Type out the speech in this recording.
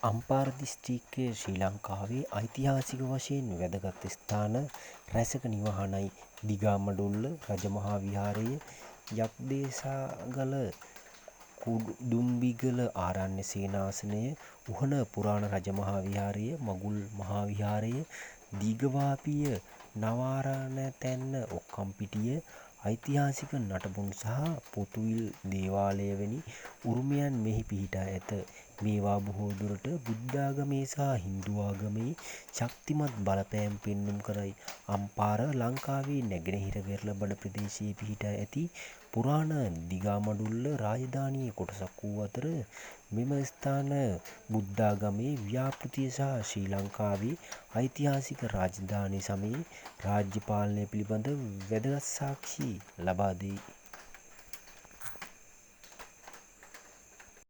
අම්පාර දිස්ත්‍රික්කය ශ්‍රී ලංකාවේ ඓතිහාසික වශයෙන් වැදගත් ස්ථාන රැසක නිවහනයි. දිගාමඩුල්ල රජමහා විහාරය, යක්දේසාගල කුදුම්බිගල ආරණ්‍ය සේනාසනය, උහන පුරාණ රජමහා විහාරය, මඟුල් මහා විහාරය, දීඝවාපිය, නවාරණතැන්න ඔක්කම්පිටිය, ඓතිහාසික නටබුන් සහ පොතුවිල් දේවාලය වැනි උරුමයන් මෙහි පිහිටා ඇත. මේවා බොහෝ දුරට බුද්ධාගමේ සහ හින්දුආගමේ ශක්තිමත් බලපෑම් පෙන්නුම් කරයි. අම්පාර ලංකාවේ නැගෙනහිර වෙරළ බඩ ප්‍රදේශයේ පිහිටා ඇති පුරාණ දිගාමඩුල්ල රාජධානී කොටසක් වූ අතර මෙම ස්ථාන බුද්ධාගමේ ව්‍යාපෘතිය සහ ශ්‍රී ලංකාවේ ඓතිහාසික රාජධානි සමයේ රාජ්‍ය පාලනය පිළිබඳ වැදගත් සාක්ෂි ලබා දෙයි.